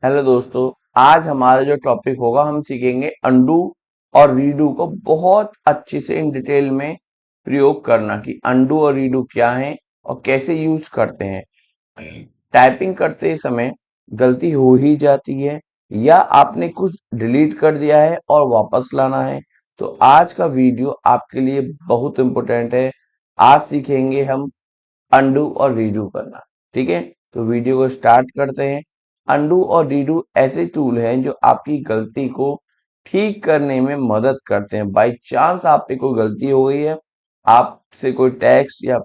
Hello दोस्तों। आज हमारा जो टॉपिक होगा हम सीखेंगे अंडू और रीडू को बहुत अच्छे से इन डिटेल में प्रयोग करना कि अंडू और रीडू क्या है और कैसे यूज करते हैं। टाइपिंग करते समय गलती हो ही जाती है या आपने कुछ डिलीट कर दिया है और वापस लाना है, तो आज का वीडियो आपके लिए बहुत इंपॉर्टेंट है। आज सीखेंगे हम अंडू और रीडू करना। ठीक है, तो वीडियो को स्टार्ट करते हैं। अंडू और रीडू ऐसे टूल हैं जो आपकी गलती को ठीक करने में मदद करते हैं। बाई चांस आप पे कोई गलती हो गई है, आपसे कोई टेक्स्ट या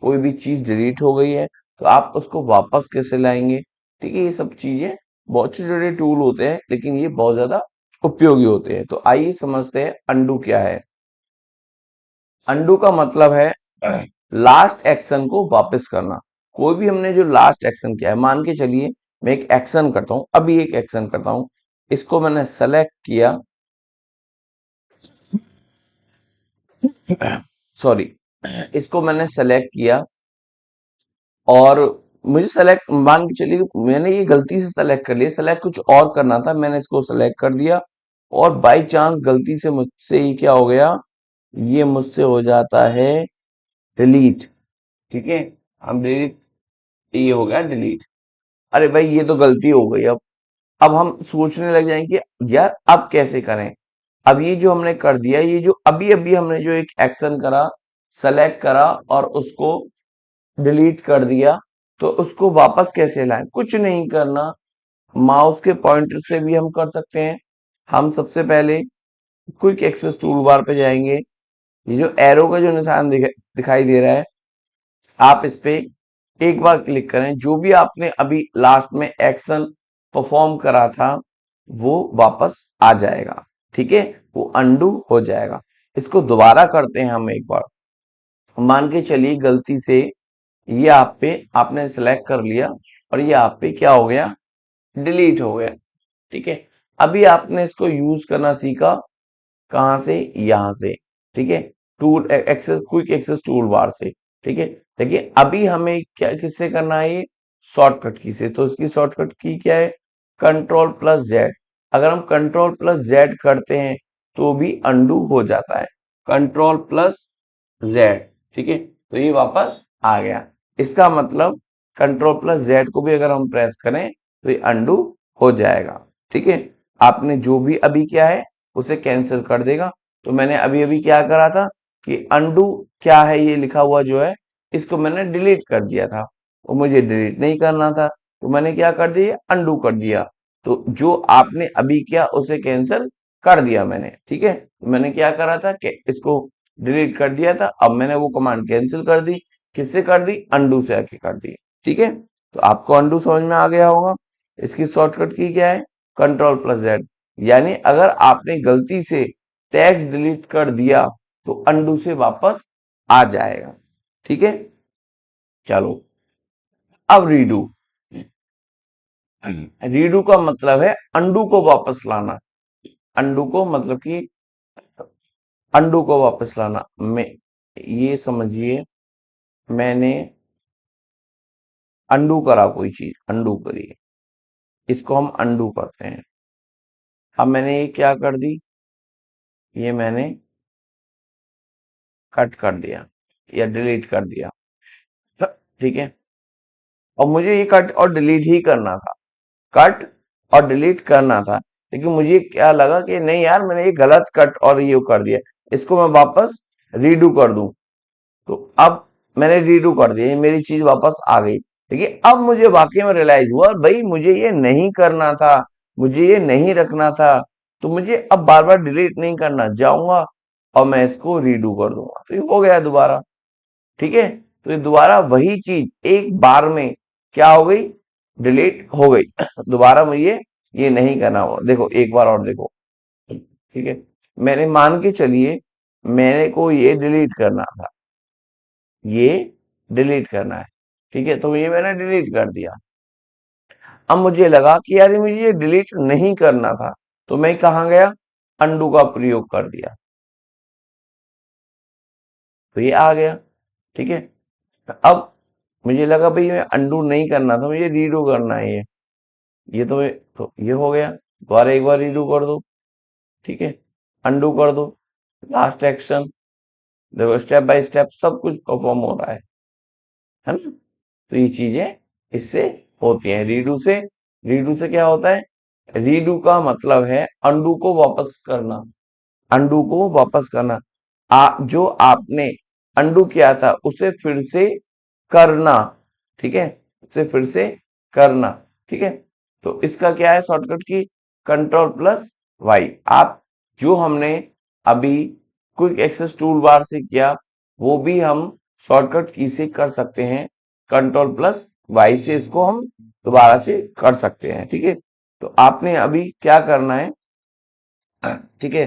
कोई भी चीज डिलीट हो गई है, तो आप उसको वापस कैसे लाएंगे। ठीक है, ये सब चीजें बहुत छोटे छोटे टूल होते हैं लेकिन ये बहुत ज्यादा उपयोगी होते हैं। तो आइए समझते हैं अंडू क्या है। अंडू का मतलब है लास्ट एक्शन को वापस करना। कोई भी हमने जो लास्ट एक्शन किया है, मान के चलिए मैं एक एक्शन करता हूं, अभी एक एक्शन करता हूं, इसको मैंने सेलेक्ट किया, सॉरी, इसको मैंने सेलेक्ट किया और मुझे सेलेक्ट, मान के चलिए मैंने ये गलती से सेलेक्ट कर लिया, सेलेक्ट कुछ और करना था, मैंने इसको सेलेक्ट कर दिया और बाई चांस गलती से मुझसे ये क्या हो गया, ये मुझसे हो जाता है डिलीट। ठीक है, हम डिलीट, ये हो गया डिलीट। अरे भाई ये तो गलती हो गई। अब हम सोचने लग जाएंगे यार अब कैसे करें। अब ये जो हमने कर दिया, ये जो अभी अभी हमने जो एक एक्शन करा, सेलेक्ट करा और उसको डिलीट कर दिया, तो उसको वापस कैसे लाएं। कुछ नहीं करना, माउस के पॉइंटर से भी हम कर सकते हैं। हम सबसे पहले क्विक एक्सेस टूल बार पे जाएंगे। ये जो एरो का जो निशान दिखाई दे रहा है, आप इस पे एक बार क्लिक करें। जो भी आपने अभी लास्ट में एक्शन परफॉर्म करा था वो वापस आ जाएगा। ठीक है, वो अंडू हो जाएगा। इसको दोबारा करते हैं हम एक बार। मान के चलिए गलती से ये आप पे, आपने सेलेक्ट कर लिया और ये आप पे क्या हो गया, डिलीट हो गया। ठीक है, अभी आपने इसको यूज करना सीखा कहां से, यहां से। ठीक है, tool access, quick access tool bar से। ठीक है, देखिए अभी हमें क्या किससे करना है, ये शॉर्टकट की से। तो इसकी शॉर्टकट की क्या है, कंट्रोल प्लस जेड। अगर हम कंट्रोल प्लस जेड करते हैं तो भी अंडू हो जाता है, कंट्रोल प्लस जेड। ठीक है, तो ये वापस आ गया। इसका मतलब कंट्रोल प्लस जेड को भी अगर हम प्रेस करें तो ये अंडू हो जाएगा। ठीक है, आपने जो भी अभी किया है उसे कैंसिल कर देगा। तो मैंने अभी अभी क्या करा था कि अंडू क्या है, ये लिखा हुआ जो है इसको मैंने डिलीट कर दिया था, वो मुझे डिलीट नहीं करना था, तो मैंने क्या कर दिया, अंडू कर दिया। तो जो आपने अभी किया उसे कैंसिल कर दिया मैंने। ठीक है, तो मैंने क्या करा था कि इसको डिलीट कर दिया था, अब मैंने वो कमांड कैंसिल कर दी। किससे कर दी, अंडू से आके कर दी। ठीक है, तो आपको अंडू समझ में आ गया होगा। इसकी शॉर्टकट की क्या है, कंट्रोल प्लस जेड। यानी अगर आपने गलती से टेक्स्ट डिलीट कर दिया तो अंडू से वापस आ जाएगा। ठीक है, चलो अब रीडू। रीडू का मतलब है अंडू को वापस लाना। अंडू को मतलब कि अंडू को वापस लाना। मैं, ये समझिए मैंने अंडू करा, कोई चीज अंडू करी, इसको हम अंडू करते हैं। अब मैंने ये क्या कर दी, ये मैंने कट कर दिया या डिलीट कर दिया। ठीक है, और मुझे ये कट और डिलीट ही करना था, कट और डिलीट करना था। लेकिन मुझे क्या लगा कि नहीं यार मैंने ये गलत कट और ये कर दिया, इसको मैं वापस रीडू कर दूं। तो अब मैंने रीडू कर दिया, ये मेरी चीज वापस आ गई। देखिए अब मुझे वाकई में रियलाइज हुआ भाई मुझे ये नहीं करना था, मुझे ये नहीं रखना था। तो मुझे अब बार बार डिलीट नहीं करना, जाऊंगा और मैं इसको रीडू कर दूंगा, तो ये हो गया दोबारा। ठीक है, तो ये दोबारा वही चीज एक बार में क्या हो गई, डिलीट हो गई। दोबारा मुझे ये नहीं करना होगा। देखो एक बार और देखो। ठीक है, मैंने मान के चलिए मेरे को ये डिलीट करना था, ये डिलीट करना है। ठीक है, तो ये मैंने डिलीट कर दिया। अब मुझे लगा कि यार ये मुझे ये डिलीट नहीं करना था, तो मैं कहा गया, अंडू का प्रयोग कर दिया, तो ये आ गया। ठीक है, अब मुझे लगा भाई मैं अंडू नहीं करना था, मुझे रीडू करना है ये। तो ये हो गया, दोबारा एक बार रीडू कर दो, ठीक है, अंडू कर दो, लास्ट एक्शन, देखो स्टेप बाय स्टेप सब कुछ परफॉर्म हो रहा है ना। तो ये चीजें इससे होती हैं। रीडू से क्या होता है, रीडू का मतलब है अंडू को वापस करना, अंडू को वापस करना। जो आपने अंडू किया था उसे फिर से करना, ठीक है, उसे फिर से करना, ठीक है। तो इसका क्या है शॉर्टकट की, कंट्रोल प्लस वाई। आप जो हमने अभी क्विक एक्सेस टूल बार से किया वो भी हम शॉर्टकट की से कर सकते हैं, कंट्रोल प्लस वाई से इसको हम दोबारा से कर सकते हैं, ठीक है। तो आपने अभी क्या करना है, ठीक है,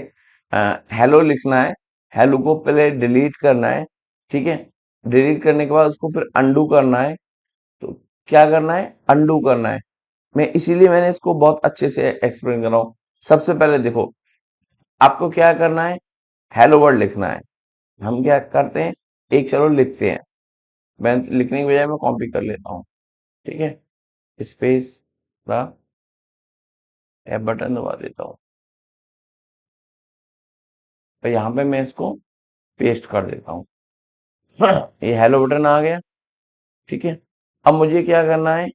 हेलो लिखना है, हेलो को पहले डिलीट करना है, ठीक है, डिलीट करने के बाद उसको फिर अंडू करना है। तो क्या करना है, अंडू करना है। इसीलिए मैंने इसको बहुत अच्छे से एक्सप्लेन कर रहा हूँ। सबसे पहले देखो, आपको क्या करना है, हेलो वर्ड लिखना है। हम क्या करते हैं, एक चलो लिखते हैं, मैं लिखने की बजाय मैं कॉपी कर लेता हूँ, ठीक है, स्पेस का एफ बटन दबा देता हूँ, तो यहाँ पे मैं इसको पेस्ट कर देता हूँ। ये हेलो बटन आ गया, ठीक है। अब मुझे क्या करना है,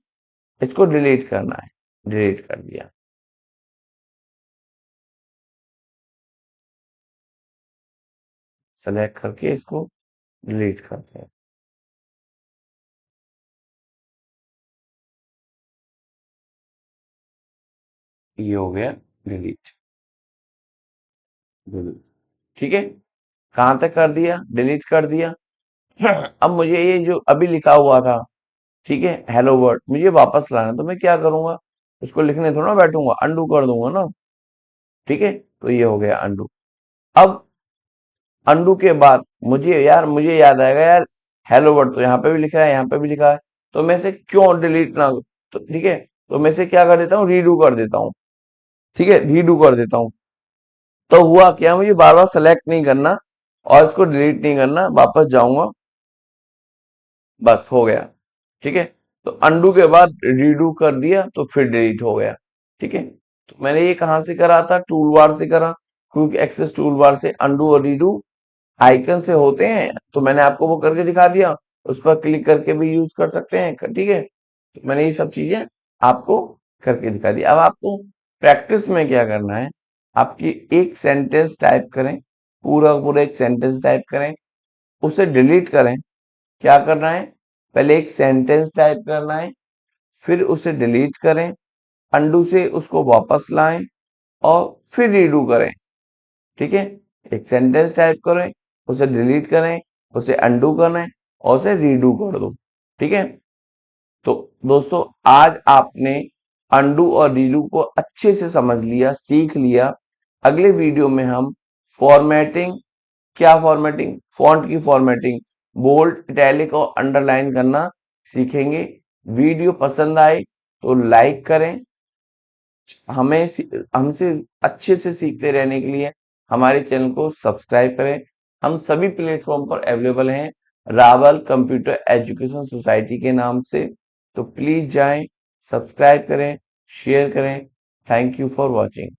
इसको डिलीट करना है, डिलीट कर दिया, सेलेक्ट करके इसको डिलीट करते हैं, ये हो गया डिलीट, डिलीट, ठीक है। कहां तक कर दिया, डिलीट कर दिया। अब मुझे ये जो अभी लिखा हुआ था, ठीक है, हेलो वर्ड, मुझे वापस लाना है, तो मैं क्या करूंगा, उसको लिखने थोड़ा बैठूंगा, अंडू कर दूंगा ना, ठीक है। तो ये हो गया अंडू। अब अंडू के बाद मुझे याद आएगा यार, हेलो वर्ड तो यहाँ पे भी लिखा है, यहाँ पे भी लिखा है, तो मैं इसे क्यों डिलीट ना, तो ठीक है, तो मैं इसे क्या कर देता हूँ, रीडू कर देता हूँ, ठीक है, रीडू कर देता हूँ। तो हुआ क्या, मुझे बार बार सेलेक्ट नहीं करना और इसको डिलीट नहीं करना, वापस जाऊंगा, बस हो गया, ठीक है। तो अंडू के बाद रीडू कर दिया तो फिर डिलीट हो गया, ठीक है। तो मैंने ये कहां से करा था, टूल बार से करा, क्योंकि एक्सेस टूल बार से अंडू और रीडू आइकन से होते हैं, तो मैंने आपको वो करके दिखा दिया, उस पर क्लिक करके भी यूज कर सकते हैं, ठीक है। तो मैंने ये सब चीजें आपको करके दिखा दी। अब आपको प्रैक्टिस में क्या करना है, आपकी एक सेंटेंस टाइप करें, पूरा पूरा एक सेंटेंस टाइप करें, उसे डिलीट करें। क्या करना है, पहले एक सेंटेंस टाइप करना है, फिर उसे डिलीट करें, अंडू से उसको वापस लाएं और फिर रीडू करें, ठीक है। एक सेंटेंस टाइप करें, उसे डिलीट करें, उसे अंडू करें और उसे रीडू कर दो, ठीक है। तो दोस्तों आज आपने अंडू और रीडू को अच्छे से समझ लिया, सीख लिया। अगले वीडियो में हम फॉर्मेटिंग, क्या फॉर्मेटिंग, फॉन्ट की फॉर्मेटिंग, बोल्ड, इटैलिक और अंडरलाइन करना सीखेंगे। वीडियो पसंद आए तो लाइक करें। हमसे अच्छे से सीखते रहने के लिए हमारे चैनल को सब्सक्राइब करें। हम सभी प्लेटफॉर्म पर अवेलेबल हैं, रावल कंप्यूटर एजुकेशन सोसाइटी के नाम से। तो प्लीज जाएं, सब्सक्राइब करें, शेयर करें। Thank you for watching.